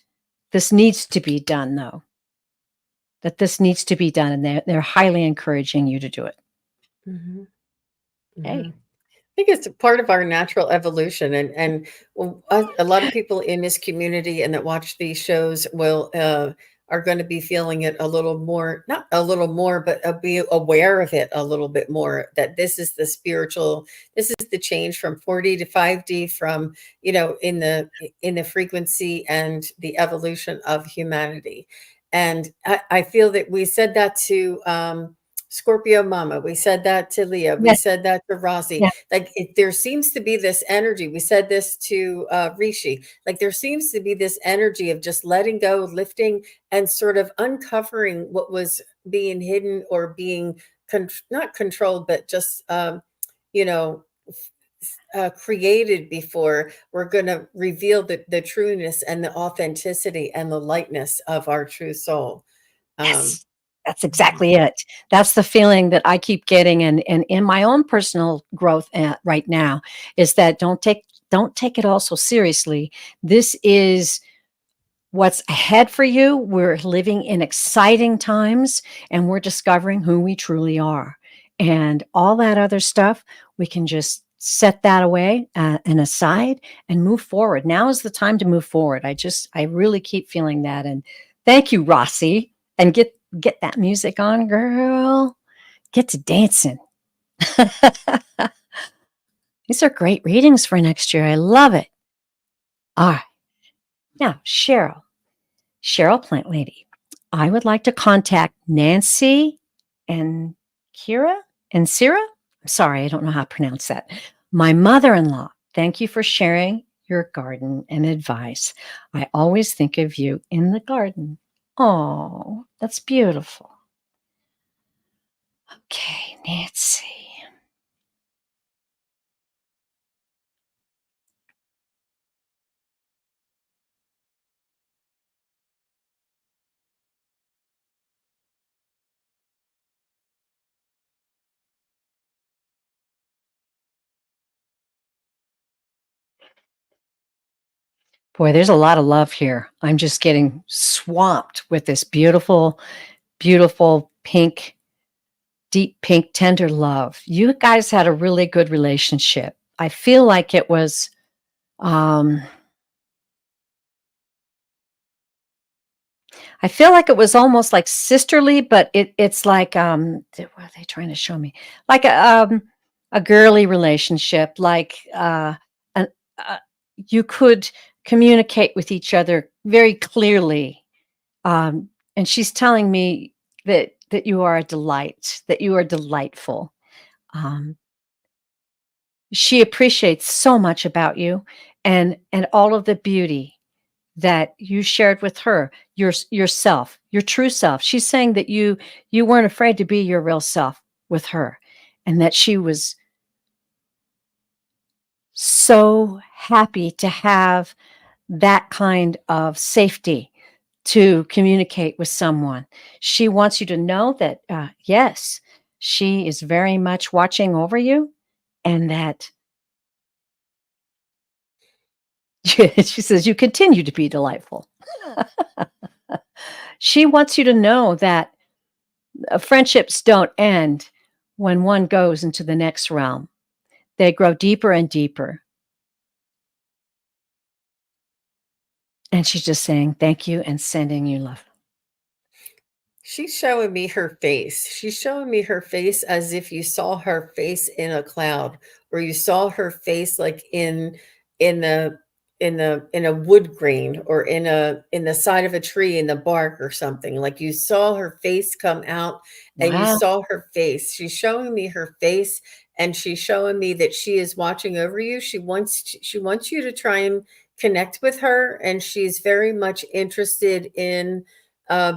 this needs to be done, though, that this needs to be done. And they're highly encouraging you to do it. Mhm, Hey, mhm. I think it's a part of our natural evolution, and a lot of people in this community and that watch these shows will are going to be feeling it a little more, not a little more, but be aware of it a little bit more. That this is the spiritual, this is the change from 4D to 5D, from in the frequency and the evolution of humanity. And I feel that we said that to. Scorpio Mama. We said that to Leah. We yes, said that to Rossi. yeah, Like there seems to be this energy. We said this to Rishi. Like there seems to be this energy of just letting go, lifting, and sort of uncovering what was being hidden or being not controlled, but just you know created before. We're going to reveal the trueness and the authenticity and the lightness of our true soul. Um, yes. That's exactly it. That's the feeling that I keep getting, and in my own personal growth right now is that don't take it all so seriously. This is what's ahead for you. We're living in exciting times and we're discovering who we truly are. And all that other stuff, we can just set that away and aside and move forward. Now is the time to move forward. I really keep feeling that. And thank you, Rossi. And get that music on, girl. Get to dancing. These are great readings for next year. I love it. All right. Now, Cheryl Plant Lady, I would like to contact Nancy and Kira and Sarah. I'm sorry, I don't know how to pronounce that. My mother in law, thank you for sharing your garden and advice. I always think of you in the garden. Oh, that's beautiful. Okay, Nancy. Boy, there's a lot of love here. I'm just getting swamped with this beautiful, beautiful pink, deep pink, tender love. You guys had a really good relationship. I feel like it was, um, I feel like it was almost like sisterly, but it's like, what are they trying to show me? Like a girly relationship, like an, uh, you could communicate with each other very clearly. And she's telling me that you are a delight, that you are delightful. Um, she appreciates so much about you and all of the beauty that you shared with her, yourself, your true self. She's saying that you weren't afraid to be your real self with her, and that she was so happy to have that kind of safety to communicate with someone. She wants you to know that, yes, she is very much watching over you, and that she says you continue to be delightful. She wants you to know that friendships don't end when one goes into the next realm. They grow deeper and deeper. And she's just saying thank you and sending you love. She's showing me her face. She's showing me her face as if you saw her face in a cloud, or you saw her face like in the in a wood grain, or in the side of a tree in the bark or something. Like you saw her face come out and you Wow. saw her face. She's showing me her face, and she's showing me that she is watching over you. She wants you to try and connect with her, and she's very much interested in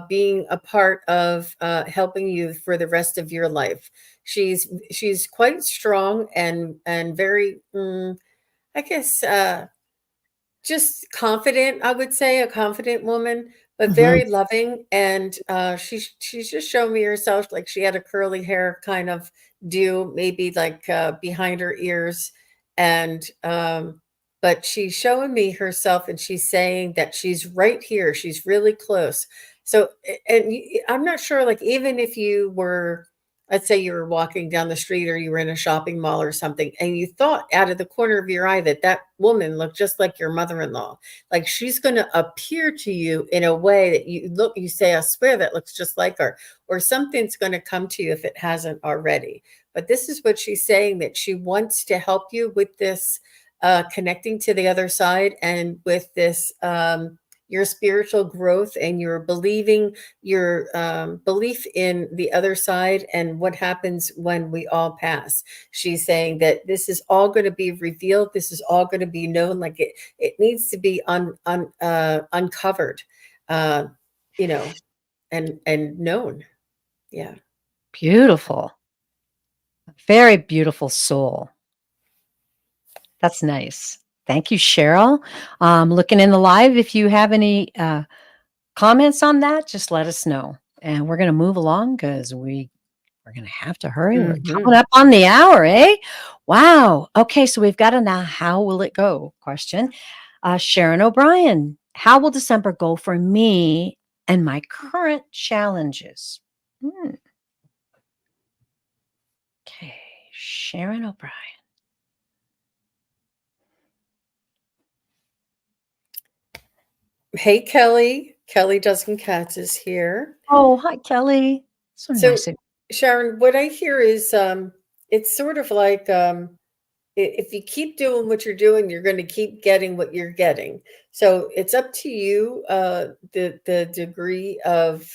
being a part of helping you for the rest of your life. She's quite strong and very, I guess, just confident. I would say a confident woman, but Mhm. very loving. And she's just showing me herself like she had a curly hair kind of do, maybe like behind her ears, and but she's showing me herself, and she's saying that she's right here. She's really close. So, I'm not sure, like, even if you were, let's say you were walking down the street or you were in a shopping mall or something, and you thought out of the corner of your eye that that woman looked just like your mother-in-law. Like she's going to appear to you in a way that you say, I swear that looks just like her, or something's going to come to you if it hasn't already. But this is what she's saying, that she wants to help you with this connecting to the other side, and with this, your spiritual growth, and your believing, your belief in the other side and what happens when we all pass. She's saying that this is all going to be revealed. This is all going to be known. Like it needs to be uncovered, uh, you know, and known. Yeah. Beautiful. Very beautiful soul. That's nice. Thank you, Cheryl. Looking in the live, if you have any comments on that, just let us know. And we're going to move along because we're going to have to hurry. We're Hmm. coming up on the hour, eh? Wow. Okay, so we've got a now how will it go question. Sharon O'Brien, how will December go for me and my current challenges? Okay, Sharon O'Brien. Hey, Kelly. Kelly Dozen Cats is here. Oh, hi, Kelly. So So, nice of Sharon, what I hear is it's sort of like, if you keep doing what you're doing, you're going to keep getting what you're getting. So it's up to you, the degree of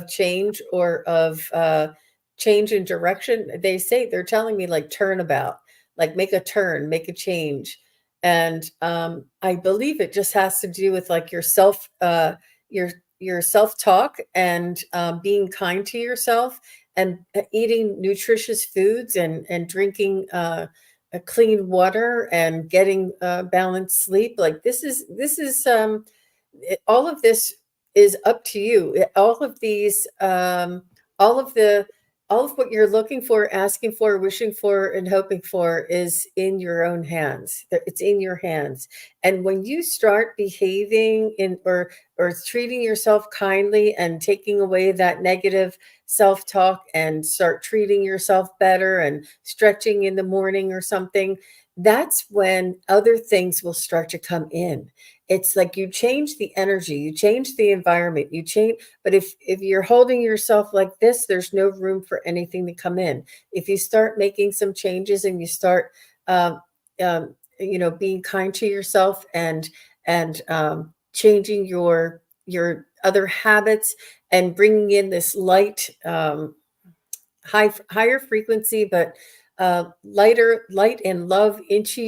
change, or of change in direction. They say, they're telling me, like, turnabout, like make a turn, make a change. And I believe it just has to do with like your your self talk, and being kind to yourself, and eating nutritious foods, and drinking clean water, and getting balanced sleep. Like this is all of this is up to you. All of these, all of the all of what you're looking for, asking for, wishing for, and hoping for is in your own hands. It's in your hands. And when you start behaving in or treating yourself kindly and taking away that negative self-talk and start treating yourself better and stretching in the morning or something, that's when other things will start to come in. It's like you change the energy, you change the environment, you change, but if you're holding yourself like this, there's no room for anything to come in. If you start making some changes and you start, um, being kind to yourself and changing your other habits and bringing in this light, higher frequency, but light and love into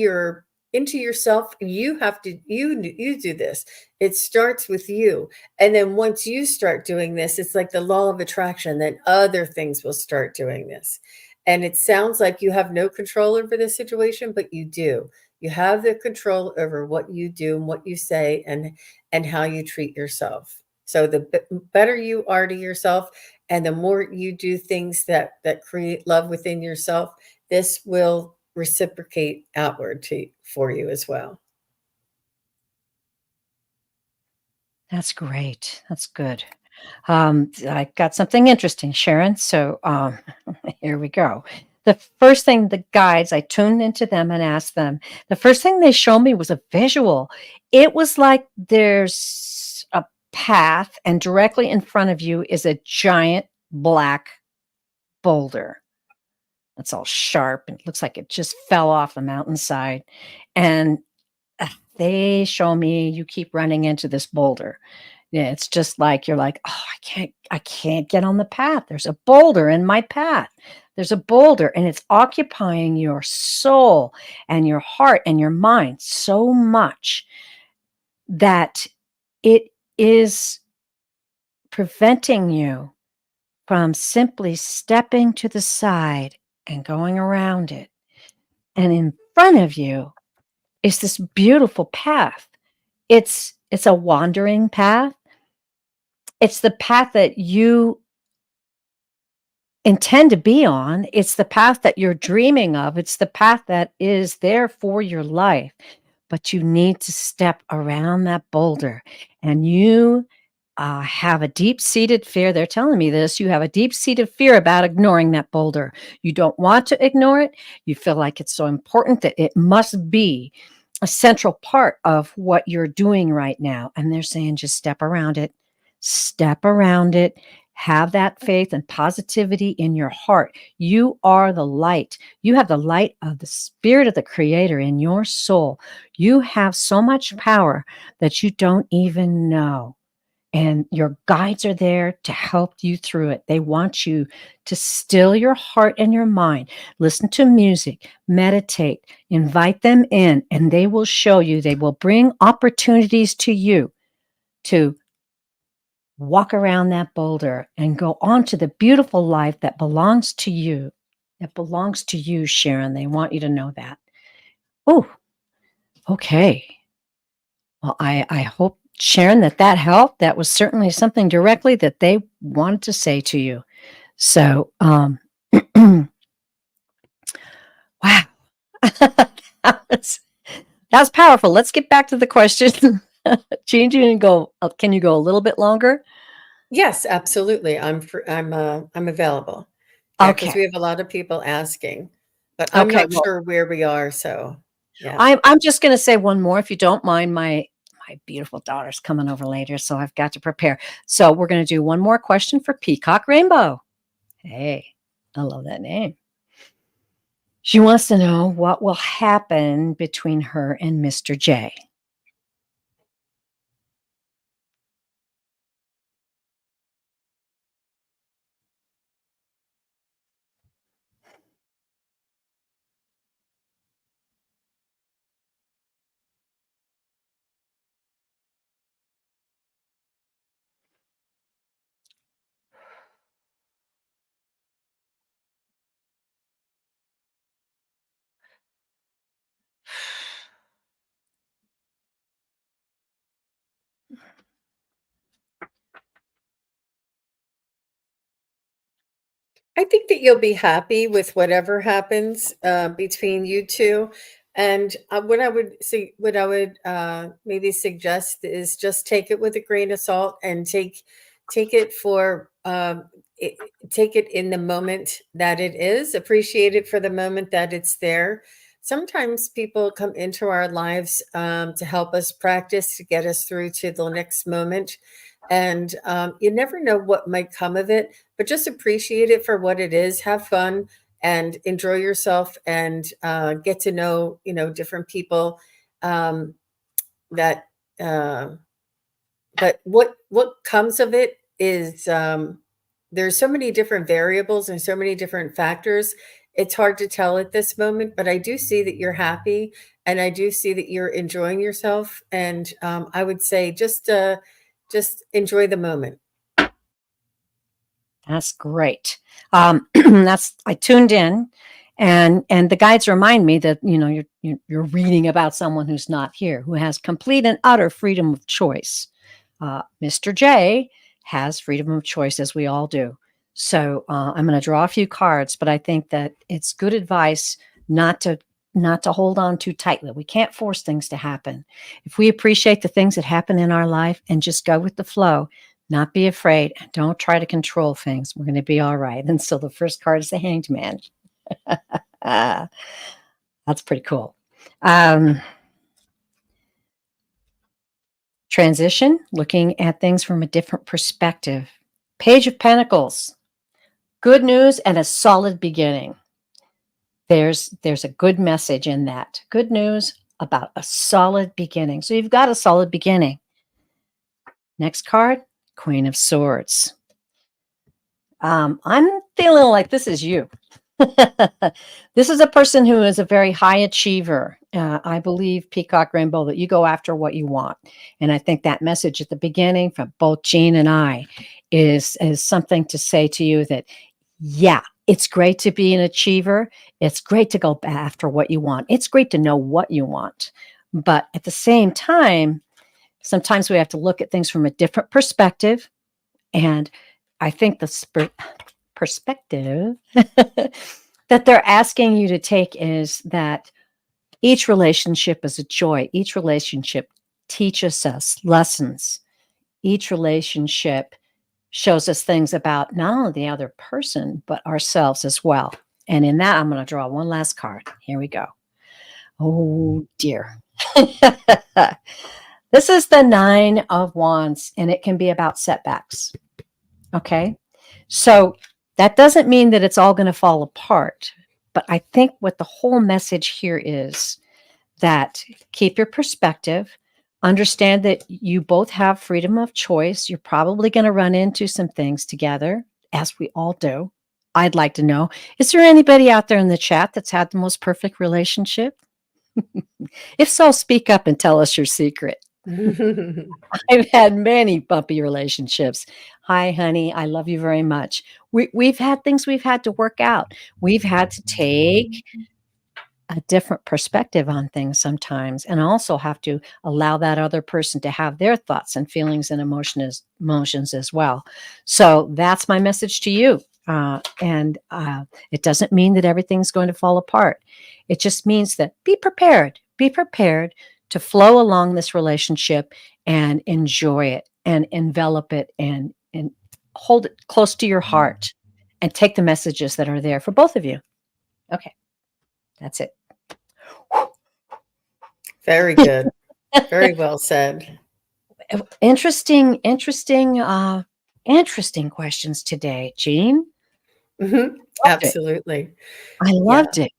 yourself. You have to you do this. It starts with you, and then once you start doing this, it's like the law of attraction. Then other things will start doing this, and it sounds like you have no control over the situation, but you do. You have the control over what you do and what you say and how you treat yourself. So the better you are to yourself, and the more you do things that create love within yourself, this will reciprocate outward for you as well. That's great. That's good. I got something interesting, Sharon. So here we go. The first thing, the guides, I tuned into them and asked them. The first thing they showed me was a visual. It was like there's a path, and directly in front of you is a giant black boulder. It's all sharp and it looks like it just fell off the mountainside. And they show me you keep running into this boulder. Yeah, it's just like you're like, "Oh, I can't get on the path. There's a boulder in my path. There's a boulder, and it's occupying your soul and your heart and your mind so much that it is preventing you from simply stepping to the side and going around it. And in front of you is this beautiful path. It's a wandering path. It's the path that you intend to be on. It's the path that you're dreaming of. It's the path that is there for your life. But you need to step around that boulder. And you have a deep seated fear. They're telling me this. You have a deep seated fear about ignoring that boulder. You don't want to ignore it. You feel like it's so important that it must be a central part of what you're doing right now. And they're saying just step around it, have that faith and positivity in your heart. You are the light. You have the light of the spirit of the creator in your soul. You have so much power that you don't even know. And your guides are there to help you through it. They want you to still your heart and your mind, listen to music, meditate, invite them in, and they will show you, they will bring opportunities to you to walk around that boulder and go on to the beautiful life that belongs to you. That belongs to you, Sharon. They want you to know that. Oh, okay. Well, I hope, Sharon, that helped. That was certainly something directly that they wanted to say to you. So, wow. that was that was powerful. Let's get back to the question. Changing and go. Can you go a little bit longer? Yes, absolutely. I'm available. Yeah, because Okay. we have a lot of people asking, but I'm Okay. not Well, sure where we are. So yeah. I'm just going to say one more, if you don't mind. My beautiful daughter's coming over later, so I've got to prepare. So we're going to do one more question for Peacock Rainbow. Hey, I love that name. She wants to know what will happen between her and Mr. J. I think that you'll be happy with whatever happens between you two. And what I would see, what I would maybe suggest is just take it with a grain of salt and take it for it, take it in the moment that it is. Appreciate it for the moment that it's there. Sometimes people come into our lives to help us practice to get us through to the next moment, and you never know what might come of it, but just appreciate it for what it is. Have fun and enjoy yourself, and get to know different people. Um, that uh, but what comes of it is there's so many different variables and so many different factors. It's hard to tell at this moment, but I do see that you're happy, and I do see that you're enjoying yourself. And I would say just enjoy the moment. That's great. That's I tuned in, and the guides remind me that you're reading about someone who's not here, who has complete and utter freedom of choice. Mr. J has freedom of choice, as we all do. So I'm going to draw a few cards, but I think that it's good advice not to hold on too tightly. We can't force things to happen. If we appreciate the things that happen in our life and just go with the flow, not be afraid, and don't try to control things, we're going to be all right. And so the first card is the Hanged Man. That's pretty cool. Transition, looking at things from a different perspective. Page of Pentacles, good news and a solid beginning. There's a good message in that. Good news about a solid beginning. So you've got a solid beginning. Next card, Queen of Swords. I'm feeling like this is you. This is a person who is a very high achiever. I believe, Peacock Rainbow, that you go after what you want. And I think that message at the beginning from both Jean and I is something to say to you that, yeah, it's great to be an achiever. It's great to go after what you want. It's great to know what you want. But at the same time, sometimes we have to look at things from a different perspective. And I think the perspective that they're asking you to take is that each relationship is a joy. Each relationship teaches us lessons. Each relationship shows us things about not only the other person, but ourselves as well. And in that, I'm going to draw one last card. Here we go. Oh, dear. This is the Nine of Wands, and it can be about setbacks. Okay? So that doesn't mean that it's all going to fall apart. But I think what the whole message here is that keep your perspective. Understand that you both have freedom of choice. You're probably going to run into some things together, as we all do. I'd like to know, is there anybody out there in the chat that's had the most perfect relationship? If so, speak up and tell us your secret. I've had many bumpy relationships. Hi, honey. I love you very much. We've had things we've had to work out. We've had to take a different perspective on things sometimes, and also have to allow that other person to have their thoughts and feelings and emotions as well. So that's my message to you. And it doesn't mean that everything's going to fall apart. It just means that be prepared. Be prepared to flow along this relationship and enjoy it and envelop it and hold it close to your heart and take the messages that are there for both of you. Okay, that's it. Very good. Very well said. Interesting questions today, Jean. Absolutely. I loved it.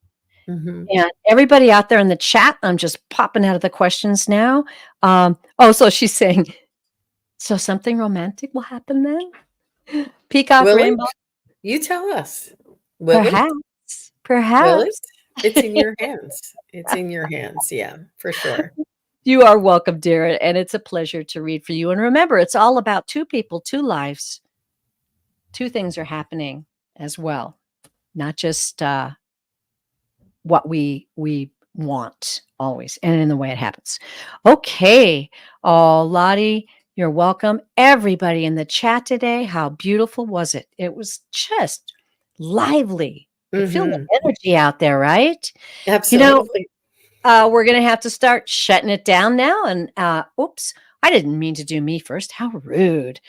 Hmm. And everybody out there in the chat, I'm just popping out of the questions now. So she's saying, so something romantic will happen then? Peacock Will it? Rainbow? You tell us. Will it? Perhaps. Will it? Perhaps. It's in your hands. It's in your hands. Yeah, for sure. You are welcome, dear. And it's a pleasure to read for you. And remember, it's all about two people, two lives. Two things are happening as well, not just what we want always, and in the way it happens. Okay. Oh, Lottie, you're welcome. Everybody in the chat today, how beautiful was it? It was just lively. I feel the Mhm. energy out there, right? You know, Absolutely. we're gonna have to start shutting it down now, and, oops, I didn't mean to do me first. How rude.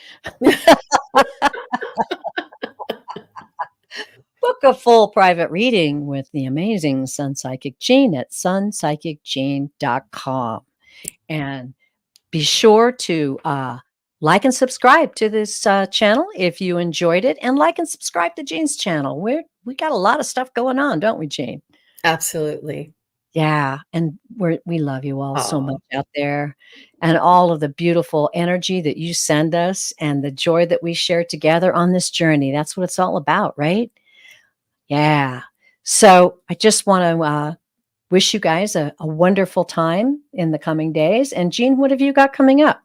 Book a full private reading with the amazing Sun Psychic Jean at sunpsychicjean.com. And be sure to like and subscribe to this channel if you enjoyed it, and like and subscribe to Jean's channel. We got a lot of stuff going on, don't we, Jean? Absolutely. Yeah, and we love you all so Aw. much out there, and all of the beautiful energy that you send us, and the joy that we share together on this journey. That's what it's all about, right? Yeah. So I just want to wish you guys a wonderful time in the coming days. And Jean, what have you got coming up?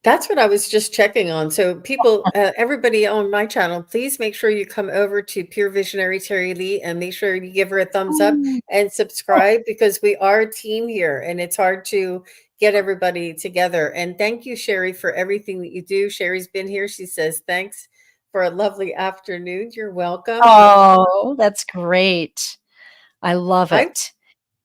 That's what I was just checking on. So people, everybody on my channel, please make sure you come over to Pure Visionary Terry Lee and make sure you give her a thumbs up Oh, and subscribe, because we are a team here and it's hard to get everybody together. And thank you, Sherry, for everything that you do. Sherry's been here. She says, thanks for a lovely afternoon. You're welcome. oh, that's great. I love I it.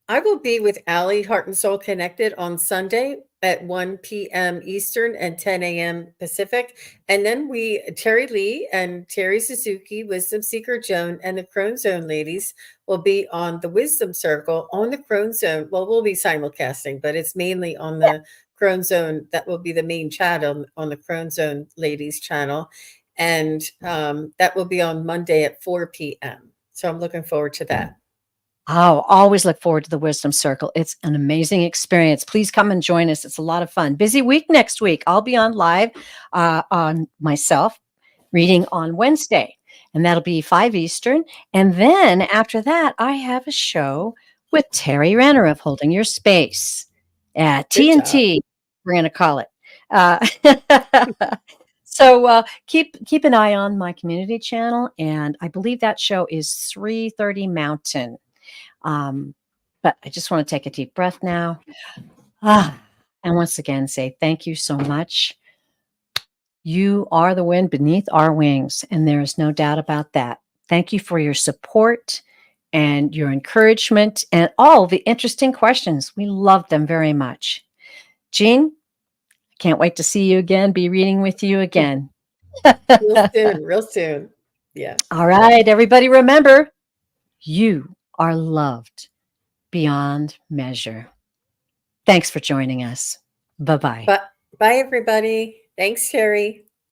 I will be with Allie Heart and Soul Connected on Sunday at 1 p.m. Eastern and 10 a.m. Pacific. And then Terry Lee and Terry Suzuki, Wisdom Seeker Joan, and the Crone Zone ladies will be on the Wisdom Circle on the Crone Zone. Well, we'll be simulcasting, but it's mainly on Yeah. the Crone Zone. That will be the main chat on the Crone Zone ladies channel. And that will be on Monday at 4 p.m. So I'm looking forward to that. Oh, always look forward to the Wisdom Circle. It's an amazing experience. Please come and join us. It's a lot of fun. Busy week next week. I'll be on live on myself reading on Wednesday, and that'll be 5 Eastern. And then after that, I have a show with Terry Renner of Holding Your Space. Good job. TNT, we're going to call it. Uh, so keep an eye on my community channel, and I believe that show is 3:30 Mountain. But I just want to take a deep breath now. And once again, say thank you so much. You are the wind beneath our wings, and there is no doubt about that. Thank you for your support and your encouragement and all the interesting questions. We love them very much. Jean, can't wait to see you again, be reading with you again. Real soon, real soon. Yes. All right, everybody, remember, you are loved beyond measure. Thanks for joining us. Bye bye. But bye, everybody. Thanks, Terry.